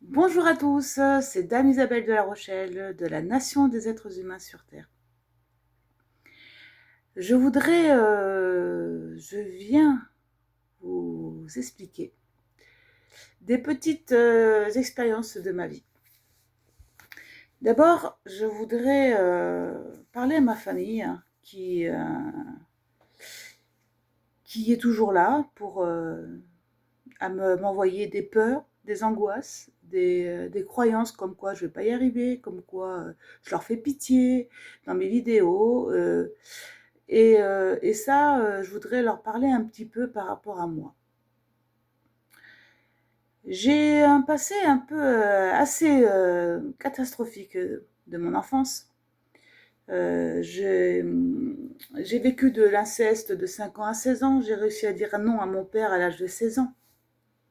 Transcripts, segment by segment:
Bonjour à tous, c'est Dame Isabelle de La Rochelle, de la Nation des êtres humains sur Terre. Je viens vous expliquer des petites expériences de ma vie. D'abord, je voudrais parler à ma famille qui est toujours là pour m'envoyer des peurs, des angoisses, des croyances comme quoi je vais pas y arriver, comme quoi je leur fais pitié dans mes vidéos. Et ça, je voudrais leur parler un petit peu par rapport à moi. J'ai un passé un peu assez catastrophique de mon enfance. J'ai vécu de l'inceste de 5 ans à 16 ans. J'ai réussi à dire non à mon père à l'âge de 16 ans.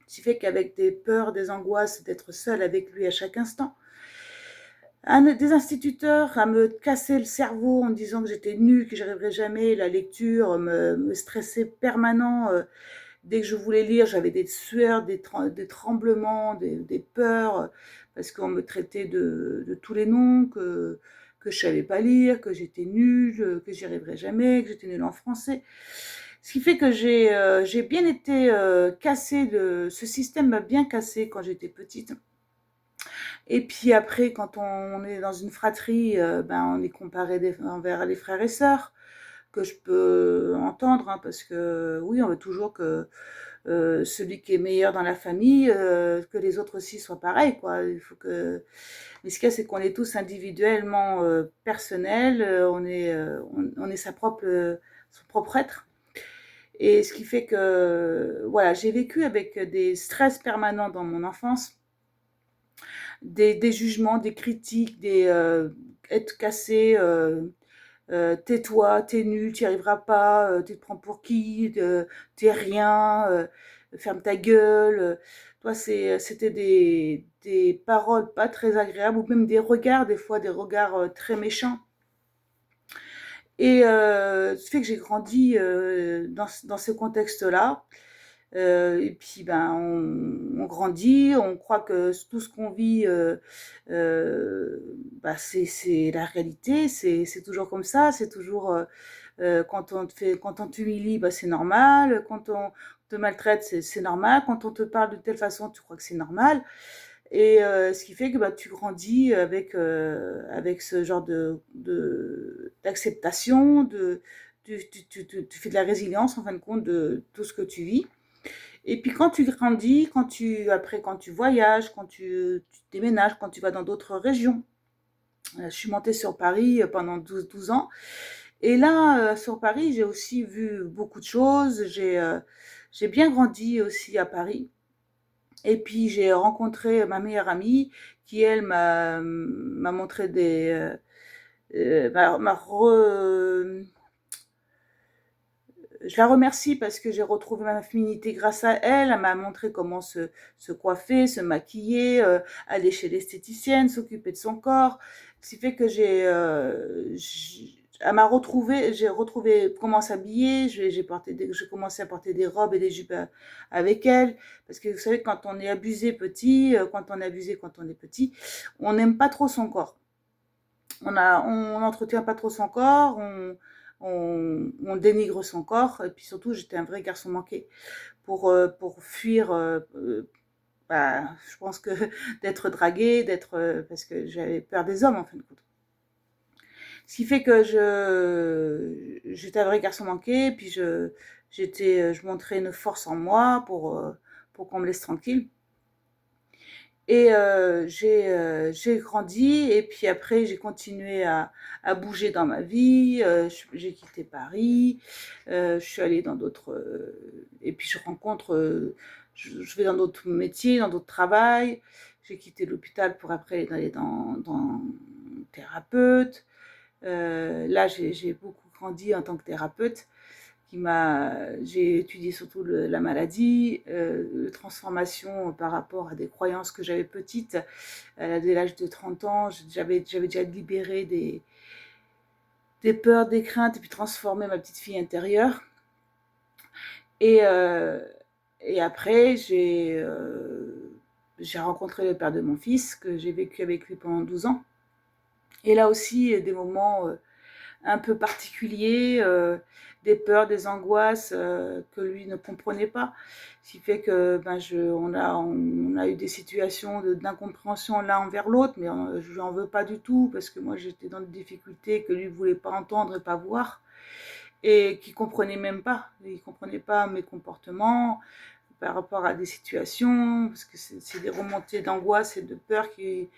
Ce qui fait qu'avec des peurs, des angoisses d'être seule avec lui à chaque instant, des instituteurs à me casser le cerveau en me disant que j'étais nulle, que j'arriverais jamais, la lecture me stressait permanent. Dès que je voulais lire, j'avais des sueurs, des tremblements, des peurs, parce qu'on me traitait de tous les noms, que je savais pas lire, que j'étais nulle, que j'y arriverais jamais, que j'étais nulle en français. Ce qui fait que j'ai bien été cassée, ce système m'a bien cassée quand j'étais petite. Et puis après, quand on est dans une fratrie, ben on est comparé envers les frères et sœurs, que je peux entendre, hein, parce que oui, on veut toujours que celui qui est meilleur dans la famille, que les autres aussi soient pareils, quoi. Il faut que... Mais ce qu'il y a, c'est qu'on est tous individuellement personnels, on est son propre être. Et ce qui fait que, voilà, j'ai vécu avec des stress permanents dans mon enfance, des jugements, des critiques, être cassé, tais-toi, t'es nul, tu n'y arriveras pas, tu te prends pour qui, t'es rien, ferme ta gueule. Toi, c'était des paroles pas très agréables, ou même des regards, des fois des regards très méchants. Et ce fait que j'ai grandi dans ce contexte-là. Et puis, ben, on grandit, on croit que tout ce qu'on vit, bah, c'est la réalité, c'est toujours comme ça, c'est toujours quand on t'humilie, bah, c'est normal, quand on te maltraite, c'est normal, quand on te parle de telle façon, tu crois que c'est normal. Et ce qui fait que bah, tu grandis avec ce genre d'acceptation, tu fais de la résilience en fin de compte de tout ce que tu vis. Et puis quand tu grandis, quand tu voyages, tu déménages, quand tu vas dans d'autres régions. Je suis montée sur Paris pendant 12 ans. Et là, sur Paris, j'ai aussi vu beaucoup de choses. J'ai bien grandi aussi à Paris. Et puis j'ai rencontré ma meilleure amie qui, elle, m'a montré m'a je la remercie parce que j'ai retrouvé ma féminité grâce à elle. Elle m'a montré comment se coiffer, se maquiller, aller chez l'esthéticienne, s'occuper de son corps. Ce qui fait que elle m'a retrouvé, j'ai retrouvé comment s'habiller. J'ai commencé à porter des robes et des jupes avec elle. Parce que vous savez, quand on est abusé petit, quand on est abusé quand on est petit, on n'aime pas trop son corps. On n'entretient pas trop son corps, on dénigre son corps, et puis surtout, j'étais un vrai garçon manqué pour fuir, bah, je pense que d'être draguée, parce que j'avais peur des hommes en fin de compte. Ce qui fait que j'étais un vrai garçon manqué, et puis je montrais une force en moi pour qu'on me laisse tranquille. Et j'ai grandi et puis après j'ai continué à bouger dans ma vie. J'ai quitté Paris, je suis allée dans d'autres... et puis je rencontre... je vais dans d'autres métiers, dans d'autres travails. J'ai quitté l'hôpital pour après aller dans thérapeute. Là, j'ai beaucoup grandi en tant que thérapeute. J'ai étudié surtout la maladie, transformation par rapport à des croyances que j'avais petites. Dès l'âge de 30 ans, j'avais déjà libéré des peurs, des craintes, et puis transformé ma petite fille intérieure. Et, euh, et après, j'ai rencontré le père de mon fils, que j'ai vécu avec lui pendant 12 ans. Et là aussi, des moments un peu particuliers, des peurs, des angoisses que lui ne comprenait pas. Ce qui fait que on a eu des situations d'incompréhension l'un envers l'autre, mais je n'en veux pas du tout parce que moi j'étais dans des difficultés que lui ne voulait pas entendre et pas voir et qui ne comprenait même pas. Il ne comprenait pas mes comportements par rapport à des situations, parce que c'est des remontées d'angoisse et de peur qui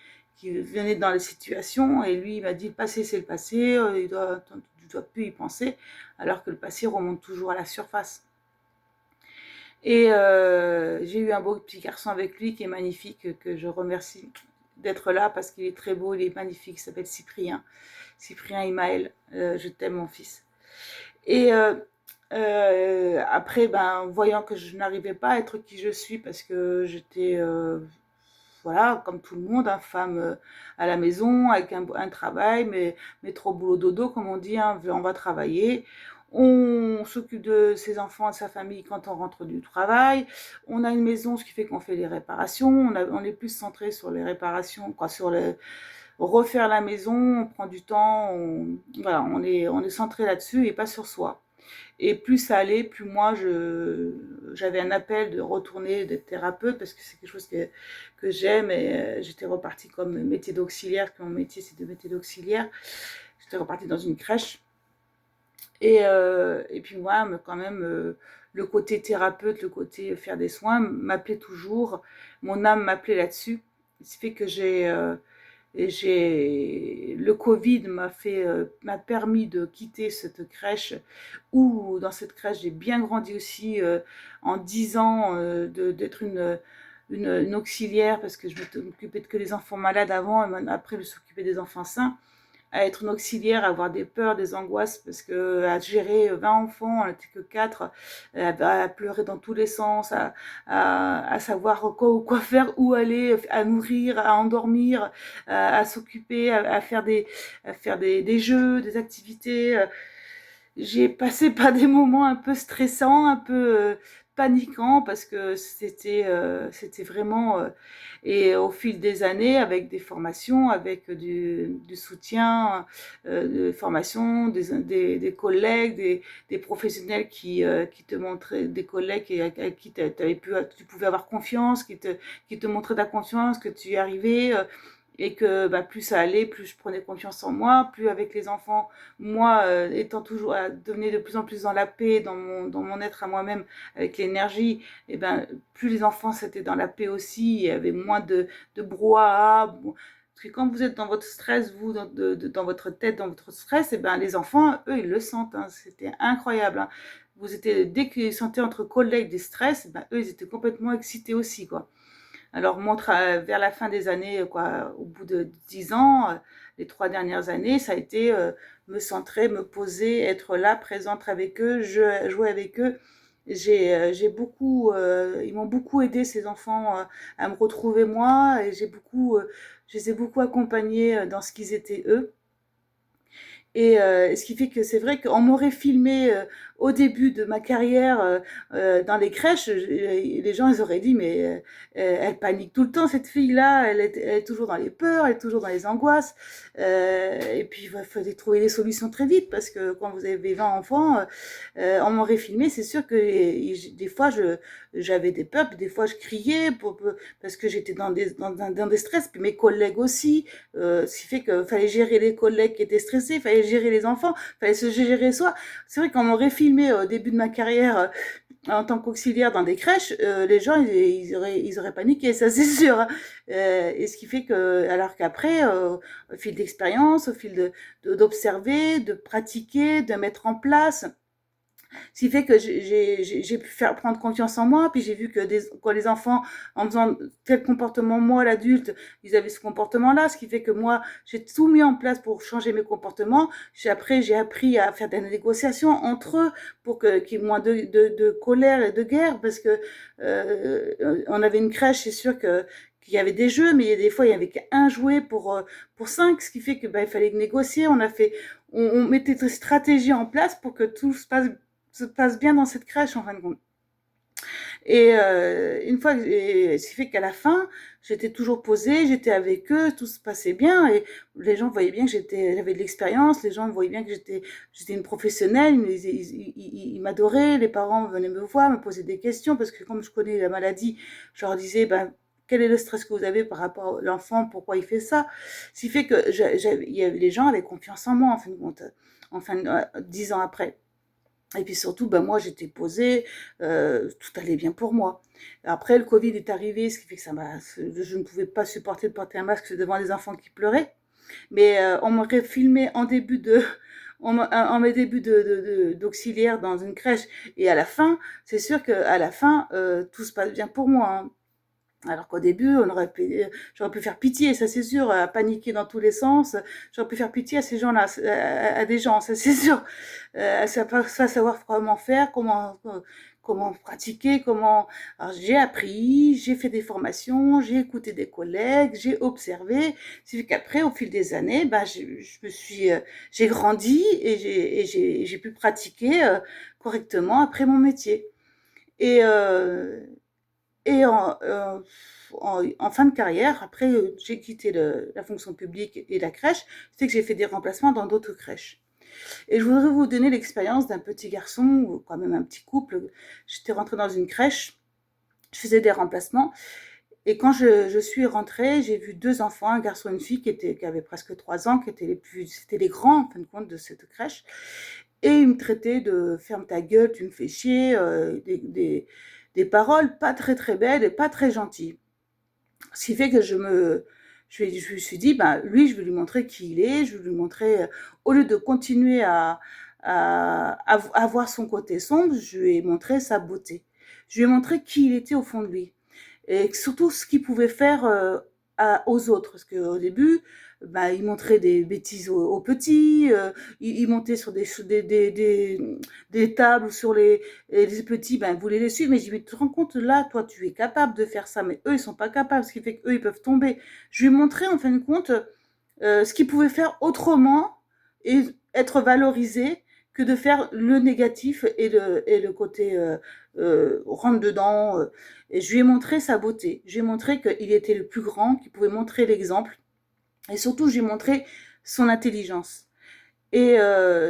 venaient dans les situations. Et lui, il m'a dit, le passé, c'est le passé, tu ne dois plus y penser, alors que le passé remonte toujours à la surface. Et j'ai eu un beau petit garçon avec lui qui est magnifique, que je remercie d'être là parce qu'il est très beau, il est magnifique, il s'appelle Cyprien. Cyprien Imaël, je t'aime mon fils. Et après, voyant que je n'arrivais pas à être qui je suis parce que j'étais, voilà, comme tout le monde, hein, femme à la maison, avec un travail, mais trop boulot dodo, comme on dit, hein, on va travailler. On s'occupe de ses enfants et de sa famille quand on rentre du travail. On a une maison, ce qui fait qu'on fait les réparations. On est plus centré sur les réparations, quoi, sur refaire la maison. On prend du temps. Voilà, on est centré là-dessus et pas sur soi. Et plus ça allait, plus moi, j'avais un appel de retourner d'être thérapeute parce que c'est quelque chose que j'aime et j'étais repartie comme métier d'auxiliaire, que mon métier c'est de métier d'auxiliaire. J'étais repartie dans une crèche. Et puis moi, quand même, le côté thérapeute, le côté faire des soins m'appelait toujours. Mon âme m'appelait là-dessus. Ce qui fait que le Covid m'a permis de quitter cette crèche où dans cette crèche j'ai bien grandi aussi en 10 ans d'être une auxiliaire parce que je m'occupais de que des enfants malades avant et après je me suis occupée des enfants sains, à être une auxiliaire, à avoir des peurs, des angoisses, parce que à gérer 20 enfants, on n'était que 4, à pleurer dans tous les sens, à savoir quoi faire, où aller, à nourrir, à endormir, à s'occuper, à faire des jeux, des activités. J'ai passé par des moments un peu stressants, un peu paniquants, parce que c'était vraiment... et au fil des années, avec des formations, avec du soutien, de formation, des collègues, des professionnels qui te montraient, des collègues à qui tu pouvais avoir confiance, qui te montraient ta confiance, que tu y arrivais... et que plus ça allait, plus je prenais confiance en moi, plus avec les enfants, moi étant toujours, devenir de plus en plus dans la paix, dans mon être à moi-même, avec l'énergie, et plus les enfants c'était dans la paix aussi, il y avait moins de brouhaha. Parce que quand vous êtes dans votre stress, vous, dans votre tête, dans votre stress, les enfants, eux, ils le sentent, hein, c'était incroyable. Hein. Dès qu'ils sentaient entre collègues des stress, eux, ils étaient complètement excités aussi, quoi. Alors, vers la fin des années, quoi, au bout de 10 ans, les 3 dernières années, ça a été me centrer, me poser, être là, présente avec eux, jouer avec eux. J'ai beaucoup, ils m'ont beaucoup aidé, ces enfants, à me retrouver moi, et je les ai beaucoup accompagnés dans ce qu'ils étaient eux. Et ce qui fait que c'est vrai qu'on m'aurait filmé au début de ma carrière dans les crèches, les gens ils auraient dit mais elle panique tout le temps cette fille-là, elle est toujours dans les peurs, elle est toujours dans les angoisses. Et puis il fallait trouver des solutions très vite parce que quand vous avez 20 enfants, on m'aurait filmé, c'est sûr que des fois j'avais des peurs, puis des fois je criais parce que j'étais dans des stress, puis mes collègues aussi, ce qui fait qu'il fallait gérer les collègues qui étaient stressés, il fallait gérer les enfants, il fallait se gérer soi. C'est vrai qu'on m'aurait filmé au début de ma carrière en tant qu'auxiliaire dans des crèches, les gens ils auraient paniqué, ça c'est sûr. Hein. Et ce qui fait que, alors qu'après, au fil d'expérience, au fil d'observer, de pratiquer, de mettre en place, ce qui fait que j'ai pu prendre confiance en moi, puis j'ai vu que quand les enfants, en faisant tel comportement, moi, l'adulte, ils avaient ce comportement-là, ce qui fait que moi, j'ai tout mis en place pour changer mes comportements. Après, j'ai appris à faire des négociations entre eux pour qu'il y ait moins de colère et de guerre, parce que on avait une crèche, c'est sûr qu'il y avait des jeux, mais des fois, il y avait qu'un jouet pour 5, ce qui fait que il fallait négocier. On mettait des stratégies en place pour que tout se passe bien dans cette crèche, en fin de compte. Et une fois, ce qui fait qu'à la fin, j'étais toujours posée, j'étais avec eux, tout se passait bien et les gens voyaient bien que j'avais de l'expérience, les gens voyaient bien que j'étais une professionnelle, ils m'adoraient, les parents venaient me voir, me posaient des questions parce que comme je connais la maladie, je leur disais, ben, quel est le stress que vous avez par rapport à l'enfant, pourquoi il fait ça? Ce qui fait que les gens avaient confiance en moi, en fin de compte, 10 ans après. Et puis surtout, ben moi, j'étais posée, tout allait bien pour moi. Après, le Covid est arrivé, ce qui fait que je ne pouvais pas supporter de porter un masque devant des enfants qui pleuraient. Mais on m'aurait filmé en mes débuts d'auxiliaire dans une crèche. Et à la fin, c'est sûr qu'à la fin, tout se passe bien pour moi, hein. Alors qu'au début, j'aurais pu faire pitié, ça c'est sûr, à paniquer dans tous les sens. J'aurais pu faire pitié à ces gens-là, à des gens, ça c'est sûr. Pas savoir comment faire, comment pratiquer, comment. Alors j'ai appris, j'ai fait des formations, j'ai écouté des collègues, j'ai observé. C'est qu'après, au fil des années, ben, j'ai grandi et j'ai pu pratiquer correctement après mon métier. Et et en fin de carrière, après, j'ai quitté la fonction publique et la crèche, c'est que j'ai fait des remplacements dans d'autres crèches. Et je voudrais vous donner l'expérience d'un petit garçon, ou quand même un petit couple. J'étais rentrée dans une crèche, je faisais des remplacements, et quand je suis rentrée, j'ai vu deux enfants, un garçon et une fille qui avaient presque 3 ans, c'était les grands, en fin de compte, de cette crèche. Et ils me traitaient de ferme ta gueule, tu me fais chier, des paroles pas très très belles et pas très gentilles. Ce qui fait que je me suis dit, ben, lui, je vais lui montrer qui il est, je vais lui montrer, au lieu de continuer à voir son côté sombre, je lui ai montré sa beauté. Je lui ai montré qui il était au fond de lui. Et surtout ce qu'il pouvait faire aux autres. Parce qu'au début, bah, il montrait des bêtises aux petits, il montait sur des tables ou sur les petits, ben, il voulait les suivre. Mais je lui ai dit, tu te rends compte, là, toi, tu es capable de faire ça, mais eux, ils sont pas capables, ce qui fait qu'eux, ils peuvent tomber. Je lui ai montré, en fin de compte, ce qu'ils pouvaient faire autrement et être valorisés que de faire le négatif et le côté rentre dedans. Et je lui ai montré sa beauté. Je lui ai montré qu'il était le plus grand, qu'il pouvait montrer l'exemple. Et surtout, je lui ai montré son intelligence. Et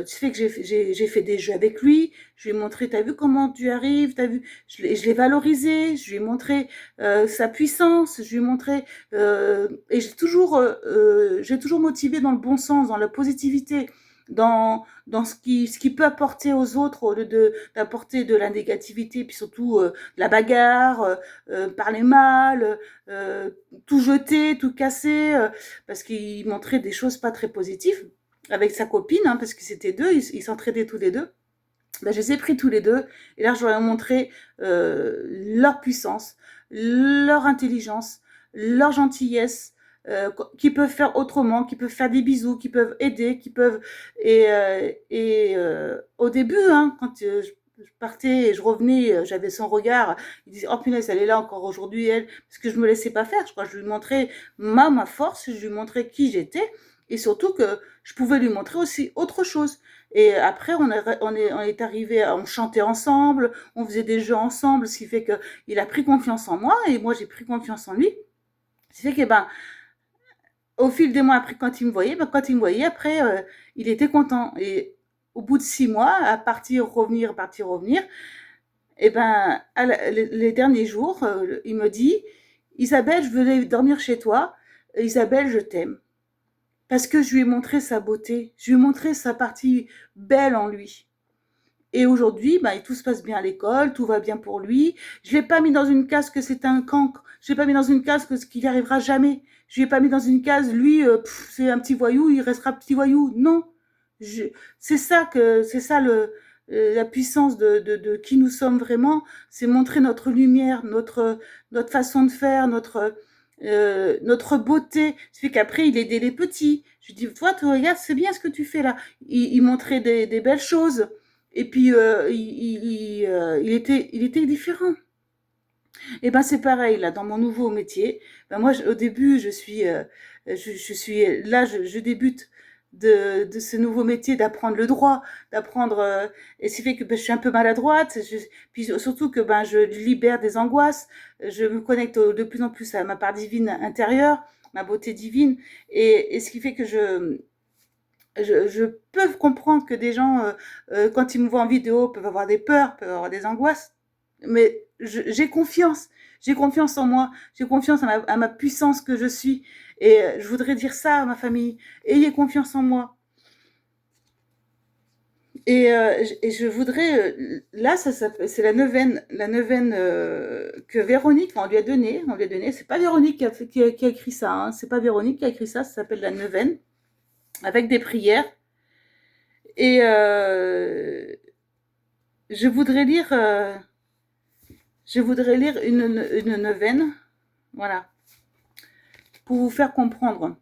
tu sais que j'ai fait des jeux avec lui. Je lui ai montré, t'as vu comment tu arrives, t'as vu. Je l'ai valorisé. Je lui ai montré sa puissance. Je lui ai montré et j'ai toujours motivé dans le bon sens, dans la positivité, dans ce qui peut apporter aux autres au lieu d'apporter de la négativité, puis surtout la bagarre, parler mal, tout jeter, tout casser, parce qu'il montrait des choses pas très positives avec sa copine, hein, parce que c'était deux, ils s'entraidaient tous les deux. Ben, je les ai pris tous les deux, et là, je leur ai montré leur puissance, leur intelligence, leur gentillesse, qui peuvent faire autrement, qui peuvent faire des bisous, qui peuvent aider, qui peuvent... au début, hein, quand je partais et je revenais, j'avais son regard, il disait, oh punaise, elle est là encore aujourd'hui, elle, parce que je me laissais pas faire, je crois, je lui montrais ma force, je lui montrais qui j'étais, et surtout que je pouvais lui montrer aussi autre chose. Et après, on est arrivé, on chantait ensemble, on faisait des jeux ensemble, ce qui fait qu'il a pris confiance en moi et moi j'ai pris confiance en lui. Ce qui fait que, ben, au fil des mois, après, quand il me voyait, après, il était content. Et au bout de 6 mois, à partir, revenir, et ben, les derniers jours, il me dit, Isabelle, je veux dormir chez toi. Isabelle, je t'aime. Parce que je lui ai montré sa beauté, je lui ai montré sa partie belle en lui. Et aujourd'hui, bah, tout se passe bien à l'école, tout va bien pour lui. Je ne l'ai pas mis dans une case que c'est un cancre. Je ne l'ai pas mis dans une case que ce qu'il n'y arrivera jamais. Je ne l'ai pas mis dans une case, lui, c'est un petit voyou, il restera petit voyou. Non. C'est ça la puissance de qui nous sommes vraiment. C'est montrer notre lumière, notre façon de faire, notre beauté. Ça fait qu'après, il aidait les petits. Je lui dis, toi, tu regardes, c'est bien ce que tu fais là. Il montrait des belles choses. Et puis, il était différent. Et ben, c'est pareil, là, dans mon nouveau métier. Ben, moi, au début, je suis là, je débute de ce nouveau métier, d'apprendre le droit, d'apprendre, et ce qui fait que je suis un peu maladroite, puis surtout que je libère des angoisses, je me connecte de plus en plus à ma part divine intérieure, ma beauté divine, et ce qui fait que je peux comprendre que des gens, quand ils me voient en vidéo, peuvent avoir des peurs, peuvent avoir des angoisses, mais j'ai confiance. J'ai confiance en moi. J'ai confiance à ma puissance que je suis. Et je voudrais dire ça à ma famille. Ayez confiance en moi. Et je voudrais, là, c'est la neuvaine que Véronique, on lui a donné. C'est pas Véronique qui a écrit ça, hein, c'est pas Véronique qui a écrit ça. Ça s'appelle la neuvaine, avec des prières. Et je voudrais lire, une neuvaine, voilà, pour vous faire comprendre.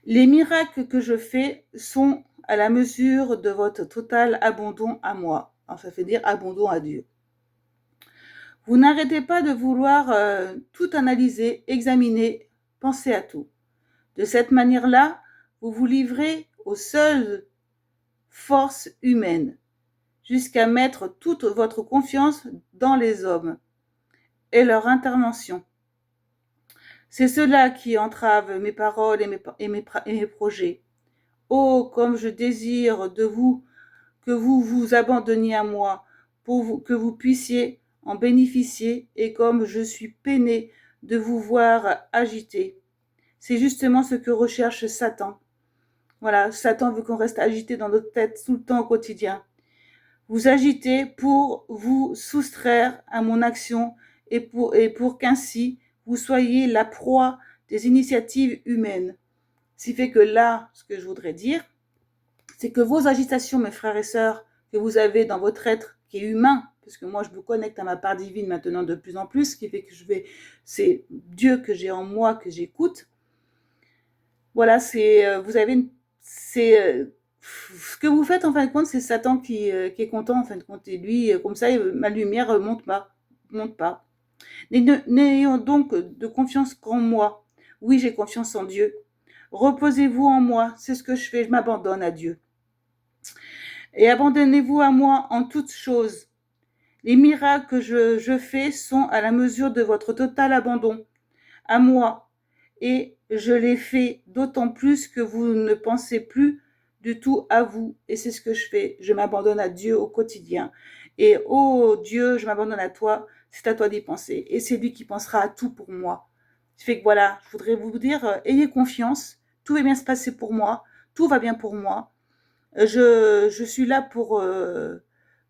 Les miracles que je fais sont à la mesure de votre total abandon à moi. Alors, ça fait dire abandon à Dieu. Vous n'arrêtez pas de vouloir tout analyser, examiner, penser à tout. De cette manière-là, vous vous livrez aux seules forces humaines, jusqu'à mettre toute votre confiance dans les hommes et leur intervention. C'est cela qui entrave mes paroles et mes projets. Oh, comme je désire de vous que vous vous abandonniez à moi, que vous puissiez en bénéficier, et comme je suis peinée de vous voir agité. C'est justement ce que recherche Satan. Voilà, Satan veut qu'on reste agité dans notre tête tout le temps au quotidien. Vous agitez pour vous soustraire à mon action et pour qu'ainsi vous soyez la proie des initiatives humaines. Ce qui fait que là, ce que je voudrais dire, c'est que vos agitations, mes frères et sœurs, que vous avez dans votre être qui est humain, parce que moi je me connecte à ma part divine maintenant de plus en plus, ce qui fait que c'est Dieu que j'ai en moi, que j'écoute. Voilà, vous avez ce que vous faites en fin de compte, c'est Satan qui est content en fin de compte, et lui, comme ça, ma lumière monte pas. N'ayons donc de confiance qu'en moi. Oui, j'ai confiance en Dieu. Reposez-vous en moi, c'est ce que je fais, je m'abandonne à Dieu. Et abandonnez-vous à moi en toutes choses. Les miracles que je fais sont à la mesure de votre total abandon à moi. Et je les fais d'autant plus que vous ne pensez plus du tout à vous. Et c'est ce que je fais. Je m'abandonne à Dieu au quotidien. Et oh Dieu, je m'abandonne à toi. C'est à toi d'y penser. Et c'est lui qui pensera à tout pour moi. Ce fait que voilà, je voudrais vous dire, ayez confiance. Tout va bien se passer pour moi. Tout va bien pour moi. Je suis là pour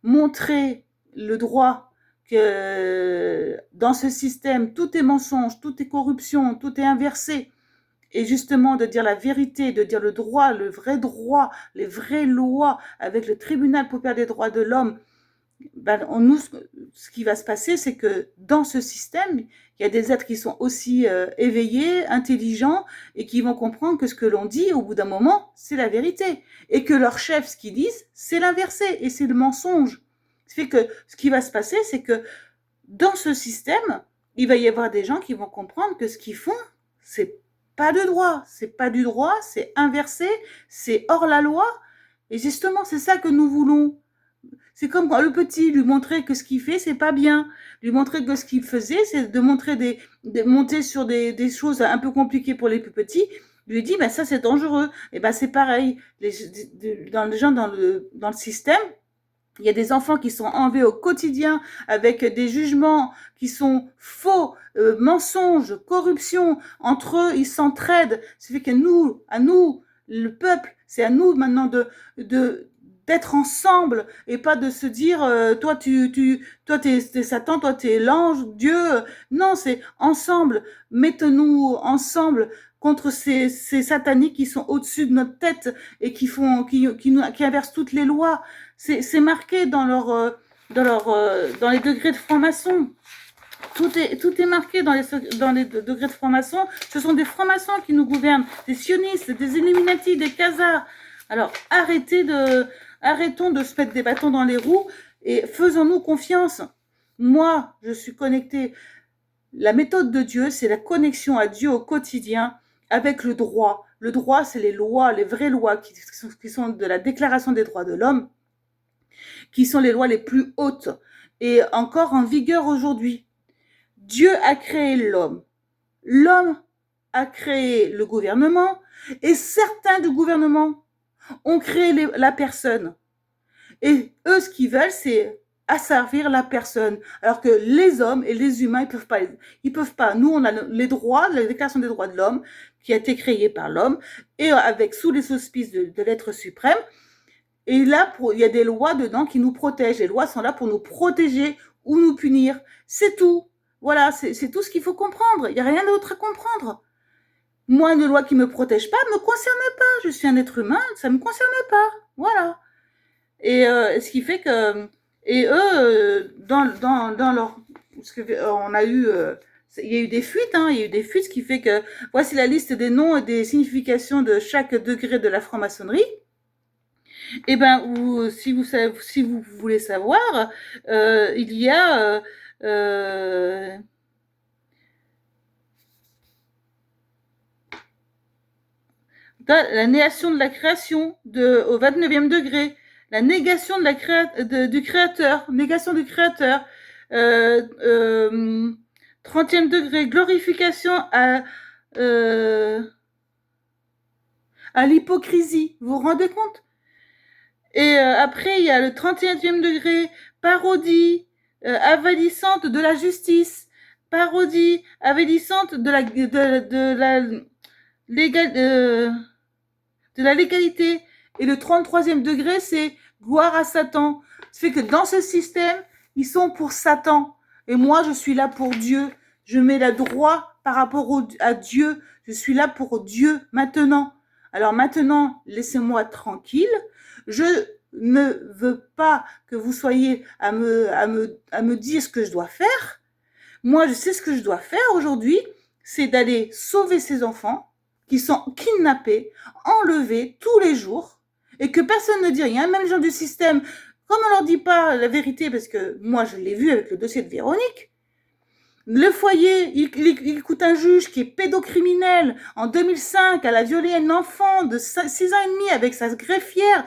montrer le droit que dans ce système, tout est mensonge, tout est corruption, tout est inversé. Et justement, de dire la vérité, de dire le droit, le vrai droit, les vraies lois, avec le tribunal populaire des droits de l'homme, ce qui va se passer, c'est que dans ce système, il y a des êtres qui sont aussi éveillés, intelligents, et qui vont comprendre que ce que l'on dit, au bout d'un moment, c'est la vérité. Et que leurs chefs, ce qu'ils disent, c'est l'inversé, et c'est le mensonge. Ce qui fait que ce qui va se passer, c'est que dans ce système, il va y avoir des gens qui vont comprendre que ce qu'ils font, c'est pas de droit, c'est pas du droit, c'est inversé, c'est hors la loi. Et justement, c'est ça que nous voulons. C'est comme quand le petit lui montrer que ce qu'il fait, c'est pas bien. Lui montrer que ce qu'il faisait, c'est de monter sur des choses un peu compliquées pour les plus petits. Lui dit, ça c'est dangereux. Et c'est pareil. Dans le système, il y a des enfants qui sont enlevés au quotidien avec des jugements qui sont faux, mensonges, corruption. Entre eux, ils s'entraident. Ça fait que à nous, le peuple, c'est à nous maintenant d'être ensemble et pas de se dire toi t'es Satan, toi t'es l'ange, Dieu. Non, c'est ensemble. Mettons-nous ensemble contre ces sataniques qui sont au-dessus de notre tête et qui inversent toutes les lois. C'est marqué dans les degrés de franc-maçon. Tout est marqué dans les degrés de franc-maçon. Ce sont des francs-maçons qui nous gouvernent, des sionistes, des Illuminati, des Khazars. Alors arrêtons de se mettre des bâtons dans les roues et faisons-nous confiance. Moi, je suis connectée. La méthode de Dieu, c'est la connexion à Dieu au quotidien avec le droit Le droit, c'est les lois, les vraies lois qui sont de la Déclaration des droits de l'homme, qui sont les lois les plus hautes et encore en vigueur aujourd'hui. Dieu a créé l'homme. L'homme a créé le gouvernement et certains du gouvernement ont créé la personne. Et eux, ce qu'ils veulent, c'est asservir la personne. Alors que les hommes et les humains, ils peuvent pas. Nous, on a les droits, la Déclaration des droits de l'homme, qui a été créée par l'homme, et avec sous les auspices de l'être suprême. Et là, il y a des lois dedans qui nous protègent. Les lois sont là pour nous protéger ou nous punir. C'est tout. Voilà, c'est tout ce qu'il faut comprendre. Il n'y a rien d'autre à comprendre. Moi, une loi qui me protège pas me concerne pas. Je suis un être humain, ça me concerne pas. Voilà. Et ce qui fait que et eux dans leur parce que on a eu il y a eu des fuites, il y a eu des fuites, ce qui fait que voici la liste des noms et des significations de chaque degré de la franc-maçonnerie. Et ben, si vous voulez savoir, il y a la négation de la création au 29e degré, la négation du créateur, négation du créateur, 30e degré, glorification à l'hypocrisie. Vous vous rendez compte? Et après, il y a le 31e degré, parodie avilissante de la justice, parodie avilissante de la légalité. Et le 33e degré, c'est gloire à Satan. Ça fait que dans ce système, ils sont pour Satan. Et moi, je suis là pour Dieu. Je mets le droit par rapport à Dieu. Je suis là pour Dieu maintenant. Alors maintenant, laissez-moi tranquille. Je ne veux pas que vous soyez à me dire ce que je dois faire. Moi, je sais ce que je dois faire aujourd'hui. C'est d'aller sauver ces enfants qui sont kidnappés, enlevés tous les jours, et que personne ne dit rien, même les gens du système, comme on leur dit pas la vérité, parce que moi je l'ai vu avec le dossier de Véronique, le foyer, il coûte un juge qui est pédocriminel. En 2005, elle a violé un enfant de 6 ans et demi avec sa greffière,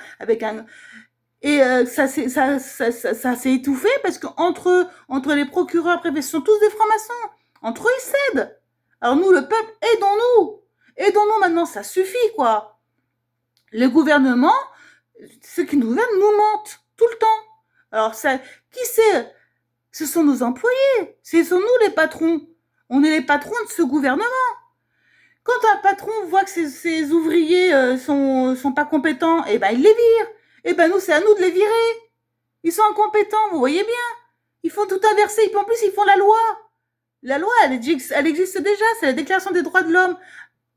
et ça s'est étouffé parce qu'entre les procureurs, préfets, ce sont tous des francs-maçons. Entre eux, ils cèdent. Alors nous, le peuple, aidons-nous. Aidons-nous maintenant, ça suffit, quoi. Le gouvernement, ceux qui nous gouvernent, nous mentent tout le temps. Alors, qui c'est? Ce sont nos employés. Ce sont nous les patrons. On est les patrons de ce gouvernement. Quand un patron voit que ses ouvriers sont pas compétents, eh ben, il les vire. Eh ben, nous, c'est à nous de les virer. Ils sont incompétents, vous voyez bien. Ils font tout inverser. En plus, ils font la loi. La loi, elle existe déjà. C'est la Déclaration des droits de l'homme.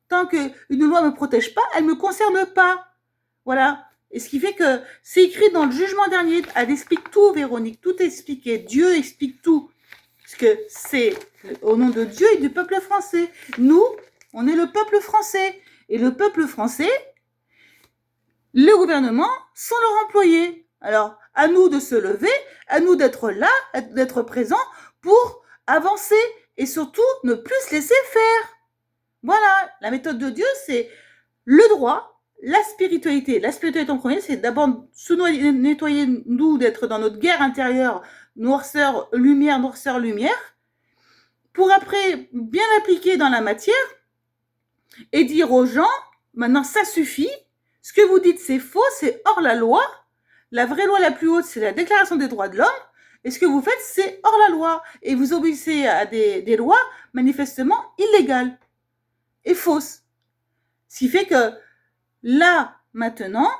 Tant qu'une loi ne me protège pas, elle ne me concerne pas. Voilà. Et ce qui fait que c'est écrit dans le jugement dernier. Elle explique tout, Véronique. Tout est expliqué. Dieu explique tout. Parce que c'est au nom de Dieu et du peuple français. Nous, on est le peuple français. Et le peuple français, le gouvernement sont leurs employés. Alors, à nous de se lever, à nous d'être là, d'être présents pour avancer et surtout ne plus se laisser faire. Voilà, la méthode de Dieu, c'est le droit, la spiritualité. La spiritualité en premier, c'est d'abord se nettoyer, nous, d'être dans notre guerre intérieure, noirceur, lumière, pour après bien l'appliquer dans la matière et dire aux gens, maintenant ça suffit, ce que vous dites c'est faux, c'est hors la loi, la vraie loi la plus haute, c'est la Déclaration des droits de l'homme, et ce que vous faites, c'est hors la loi, et vous obéissez à des lois manifestement illégales et fausses. Ce qui fait que là, maintenant,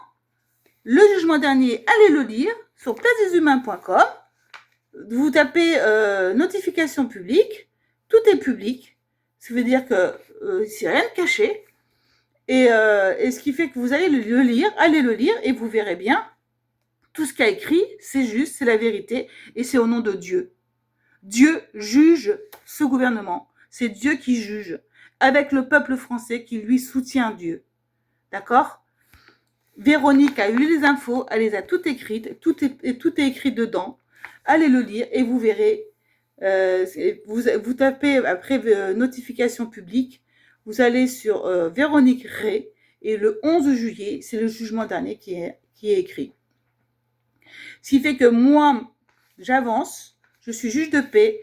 le jugement dernier, allez le lire sur placedeshumains.com. Vous tapez notification publique, tout est public. Ça veut dire que c'est rien de caché. Et ce qui fait que vous allez le lire, allez le lire et vous verrez bien, tout ce qu'a écrit, c'est juste, c'est la vérité et c'est au nom de Dieu. Dieu juge ce gouvernement. C'est Dieu qui juge avec le peuple français qui lui soutient Dieu. D'accord? Véronique a eu les infos, elle les a toutes écrites, tout est écrit dedans. Allez le lire et vous verrez. Vous tapez après notification publique, vous allez sur Véronique Ray, et le 11 juillet, c'est le jugement dernier qui est écrit. Ce qui fait que moi, j'avance, je suis juge de paix.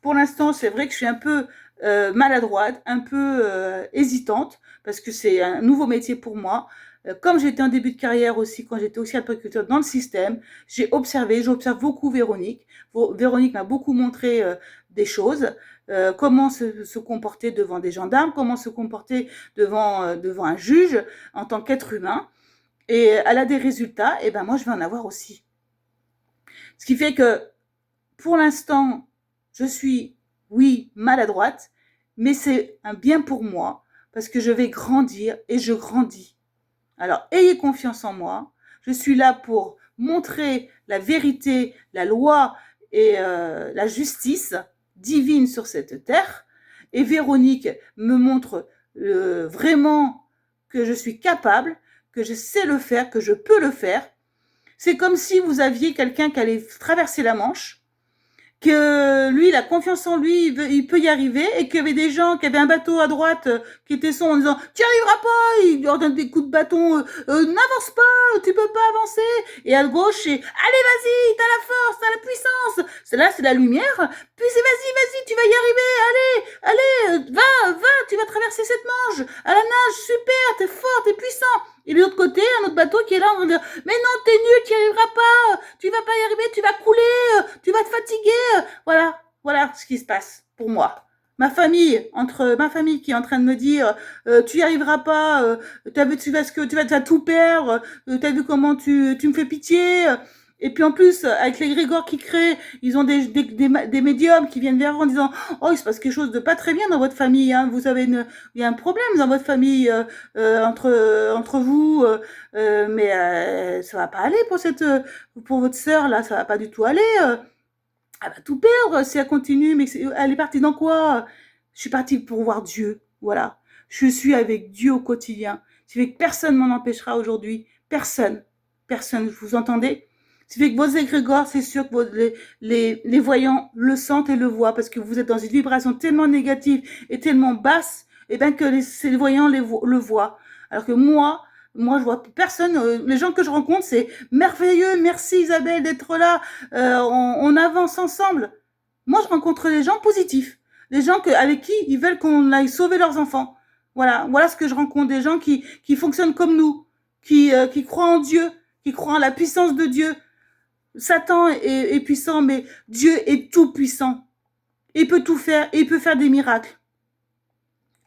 Pour l'instant, c'est vrai que je suis un peu maladroite, un peu hésitante, parce que c'est un nouveau métier pour moi. Comme j'étais en début de carrière aussi, quand j'étais aussi agriculteur dans le système, j'observe beaucoup Véronique. Véronique m'a beaucoup montré des choses, comment se comporter devant des gendarmes, comment se comporter devant un juge en tant qu'être humain. Et elle a des résultats, et ben moi je vais en avoir aussi. Ce qui fait que pour l'instant, je suis, oui, maladroite, mais c'est un bien pour moi, parce que je vais grandir et je grandis. Alors, ayez confiance en moi. Je suis là pour montrer la vérité, la loi et la justice divine sur cette terre. Et Véronique me montre vraiment que je suis capable, que je sais le faire, que je peux le faire. C'est comme si vous aviez quelqu'un qui allait traverser la Manche, que lui, il a confiance en lui, il peut y arriver, et qu'il y avait des gens qui avaient un bateau à droite qui était son en disant « Tu n'y arriveras pas !» Il leur donne des coups de bâton « N'avance pas, tu peux pas avancer !» Et à gauche, c'est « Allez, vas-y, t'as la force, t'as la puissance !» Celle-là, c'est la lumière. Puis c'est « Vas-y, tu vas y arriver, allez, va, tu vas traverser cette Manche, à la nage, super, t'es fort, t'es puissant !» Et de l'autre côté, un autre bateau qui est là en train de dire « Mais non, t'es nul, tu n'y arriveras pas, tu vas pas y arriver, tu vas couler, tu vas te fatiguer. » Voilà ce qui se passe pour moi. Ma famille qui est en train de me dire tu n'y arriveras pas, tu vas tout perdre, t'as vu comment tu me fais pitié. Et puis en plus, avec les Grégor qui créent, ils ont des médiums qui viennent vers eux en disant « Oh, il se passe quelque chose de pas très bien dans votre famille, hein. Il y a un problème dans votre famille entre vous, mais ça va pas aller pour votre sœur, là, ça va pas du tout aller. Elle va tout perdre si elle continue, mais elle est partie dans quoi? Je suis partie pour voir Dieu, voilà. Je suis avec Dieu au quotidien. Ça fait que personne m'en empêchera aujourd'hui. Personne, vous entendez? Ça fait que vos égrégores, c'est sûr que les voyants le sentent et le voient, parce que vous êtes dans une vibration tellement négative et tellement basse, et bien que ces voyants le voient. Alors que moi, je vois personne. Les gens que je rencontre, c'est merveilleux. Merci Isabelle d'être là. On avance ensemble. Moi, je rencontre des gens positifs, des gens avec qui ils veulent qu'on aille sauver leurs enfants. Voilà ce que je rencontre, des gens qui fonctionnent comme nous, qui croient en Dieu, qui croient en la puissance de Dieu. Satan est puissant, mais Dieu est tout puissant. Il peut tout faire et il peut faire des miracles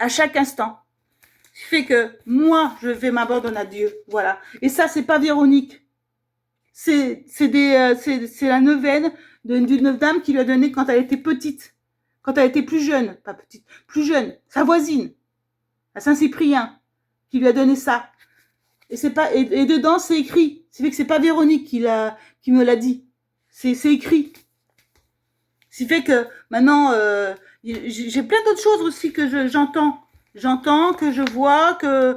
à chaque instant. Ce qui fait que moi, je vais m'abandonner à Dieu. Voilà. Et ça, c'est pas Véronique. C'est la neuvaine d'une dame qui lui a donné quand elle était petite. Quand elle était plus jeune. Pas petite, plus jeune. Sa voisine. À Saint-Cyprien. Qui lui a donné ça. Et dedans, c'est écrit. C'est fait que c'est pas Véronique qui me l'a dit. C'est écrit. Ce qui fait que maintenant, j'ai plein d'autres choses aussi que j'entends. J'entends, que je vois, que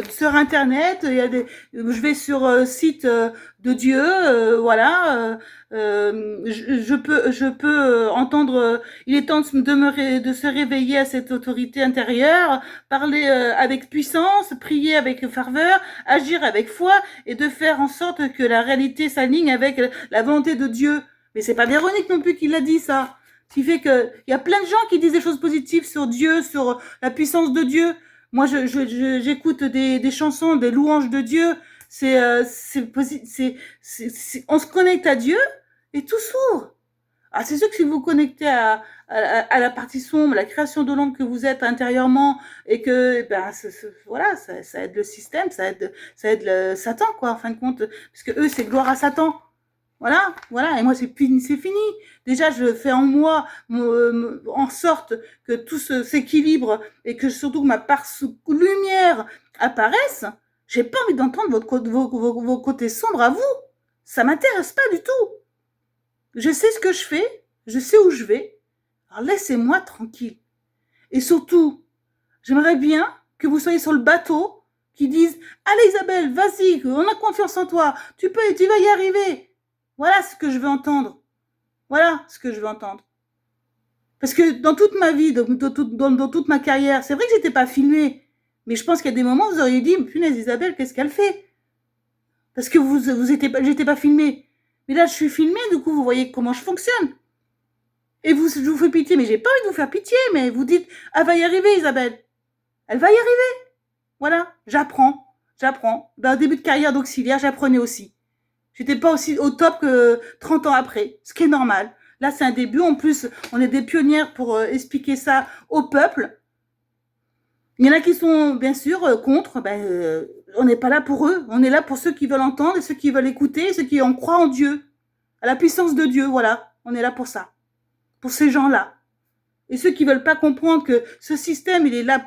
sur Internet, je vais sur site de Dieu, voilà. Je peux entendre. Il est temps de se réveiller à cette autorité intérieure, parler avec puissance, prier avec ferveur, agir avec foi, et de faire en sorte que la réalité s'aligne avec la volonté de Dieu. Mais c'est pas Véronique non plus qui l'a dit, ça. Ce qui fait que il y a plein de gens qui disent des choses positives sur Dieu, sur la puissance de Dieu. Moi, j'écoute des chansons, des louanges de Dieu. On se connecte à Dieu et tout s'ouvre. Ah, c'est sûr que si vous vous connectez à la partie sombre, la création de l'ombre que vous êtes intérieurement, et que, voilà, ça aide le système, ça aide le Satan, quoi, en fin de compte. Parce que eux, c'est gloire à Satan. Voilà. Et moi, c'est fini. Déjà, je fais en moi, en sorte que tout s'équilibre, et que surtout que ma part lumière apparaisse. J'ai pas envie d'entendre vos côtés sombres à vous. Ça m'intéresse pas du tout. Je sais ce que je fais, je sais où je vais. Alors laissez-moi tranquille. Et surtout, j'aimerais bien que vous soyez sur le bateau, qui disent « Allez Isabelle, vas-y, on a confiance en toi, tu vas y arriver ». Voilà ce que je veux entendre. Parce que dans toute ma vie, dans toute ma carrière, c'est vrai que j'étais pas filmée. Mais je pense qu'il y a des moments où vous auriez dit, punaise Isabelle, qu'est-ce qu'elle fait? Parce que j'étais pas filmée. Mais là, je suis filmée, du coup, vous voyez comment je fonctionne. Et je vous fais pitié, mais j'ai pas envie de vous faire pitié, mais vous dites, elle va y arriver, Isabelle. Elle va y arriver. Voilà, j'apprends. Dans le début de carrière d'auxiliaire, j'apprenais aussi. J'étais pas aussi au top que 30 ans après, ce qui est normal. Là, c'est un début. En plus, on est des pionnières pour expliquer ça au peuple. Il y en a qui sont, bien sûr, contre. On n'est pas là pour eux. On est là pour ceux qui veulent entendre, et ceux qui veulent écouter, et ceux qui en croient en Dieu, à la puissance de Dieu. Voilà, on est là pour ça. Pour ces gens-là. Et ceux qui veulent pas comprendre que ce système, il est là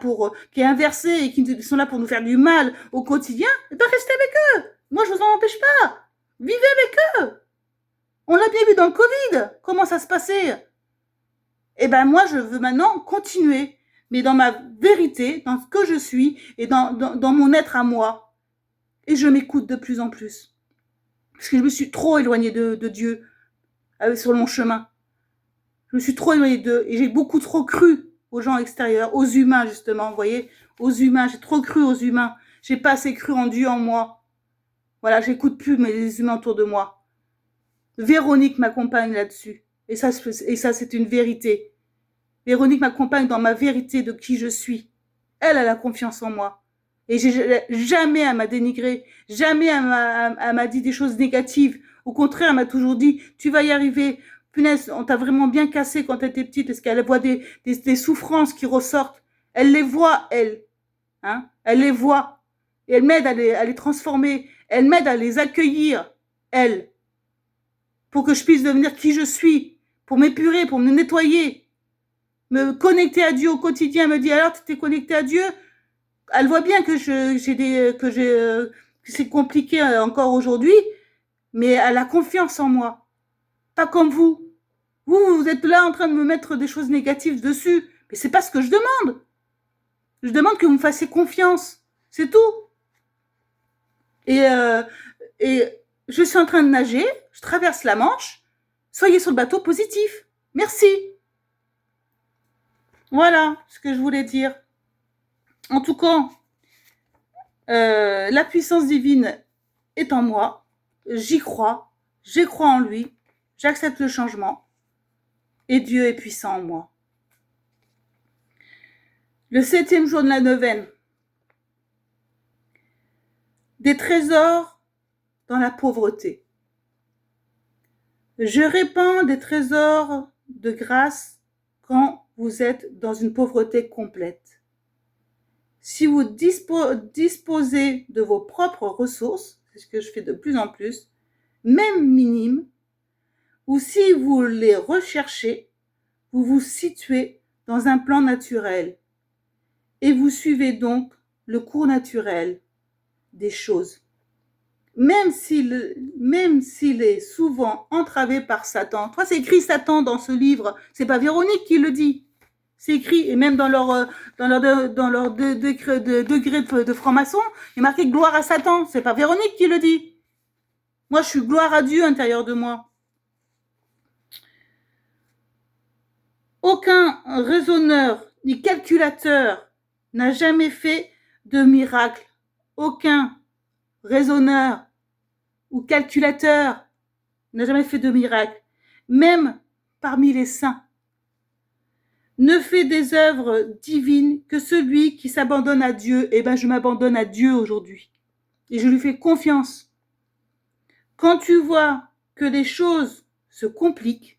qui est inversé et qui sont là pour nous faire du mal au quotidien, eh ben restez avec eux. Moi, je vous en empêche pas. Vivez avec eux. On l'a bien vu dans le Covid. Comment ça se passait? Eh ben, moi, je veux maintenant continuer. Mais dans ma vérité, dans ce que je suis et dans mon être à moi. Et je m'écoute de plus en plus. Parce que je me suis trop éloignée de Dieu sur mon chemin. Je me suis trop éloignée d'eux et j'ai beaucoup trop cru aux gens extérieurs, aux humains justement, vous voyez, aux humains. J'ai trop cru aux humains. J'ai pas assez cru en Dieu en moi. Voilà, j'écoute plus les humains autour de moi. Véronique m'accompagne là-dessus. Et ça, c'est une vérité. Véronique m'accompagne dans ma vérité de qui je suis. Elle a la confiance en moi. Et jamais elle m'a dénigré, jamais elle m'a dit des choses négatives. Au contraire, elle m'a toujours dit, tu vas y arriver. Punaise, on t'a vraiment bien cassé quand t'étais petite, parce qu'elle voit des souffrances qui ressortent. Elle les voit, elle. Hein, elle les voit. Et elle m'aide à les transformer. Elle m'aide à les accueillir, elle. Pour que je puisse devenir qui je suis. Pour m'épurer, pour me nettoyer. Me connecter à Dieu au quotidien. Elle me dit, alors tu t'es connecté à Dieu? Elle voit bien que c'est compliqué encore aujourd'hui, mais elle a confiance en moi. Pas comme vous. Vous êtes là en train de me mettre des choses négatives dessus. Mais c'est pas ce que je demande. Je demande que vous me fassiez confiance. C'est tout. Et je suis en train de nager. Je traverse la Manche. Soyez sur le bateau positif. Merci. Voilà ce que je voulais dire. En tout cas, la puissance divine est en moi. J'y crois. Je crois en lui. J'accepte le changement. Et Dieu est puissant en moi. Le 7e jour de la neuvaine. Des trésors dans la pauvreté. Je répands des trésors de grâce quand vous êtes dans une pauvreté complète. Si vous disposez de vos propres ressources, c'est ce que je fais de plus en plus, même minimes, ou si vous les recherchez, vous vous situez dans un plan naturel et vous suivez donc le cours naturel des choses. Même s'il est souvent entravé par Satan. C'est écrit Satan dans ce livre, c'est pas Véronique qui le dit. C'est écrit, et même dans leur degré de franc-maçon, il est marqué gloire à Satan. C'est pas Véronique qui le dit. Moi, je suis gloire à Dieu à l'intérieur de moi. Aucun raisonneur ni calculateur n'a jamais fait de miracle. Aucun raisonneur ou calculateur n'a jamais fait de miracle. Même parmi les saints. Ne fait des œuvres divines que celui qui s'abandonne à Dieu. Eh bien, je m'abandonne à Dieu aujourd'hui. Et je lui fais confiance. Quand tu vois que les choses se compliquent,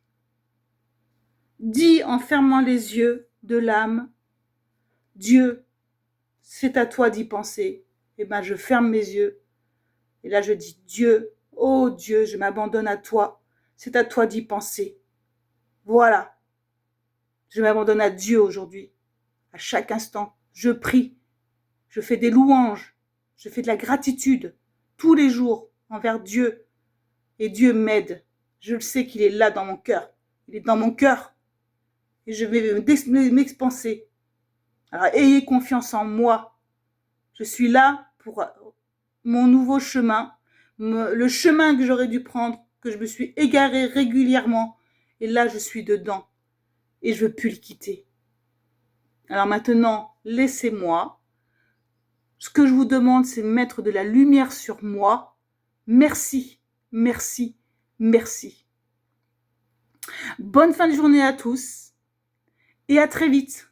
dis en fermant les yeux de l'âme, Dieu, c'est à toi d'y penser. Eh bien, je ferme mes yeux. Et là, je dis, Dieu, oh Dieu, je m'abandonne à toi. C'est à toi d'y penser. Voilà. Je m'abandonne à Dieu aujourd'hui. À chaque instant, je prie. Je fais des louanges. Je fais de la gratitude tous les jours envers Dieu. Et Dieu m'aide. Je le sais qu'il est là dans mon cœur. Il est dans mon cœur. Et je vais m'expanser. Alors, ayez confiance en moi. Je suis là pour mon nouveau chemin. Le chemin que j'aurais dû prendre, que je me suis égarée régulièrement. Et là, je suis dedans. et je veux plus le quitter. Alors maintenant, laissez-moi. Ce que je vous demande, c'est de mettre de la lumière sur moi. Merci, merci, merci. Bonne fin de journée à tous et à très vite.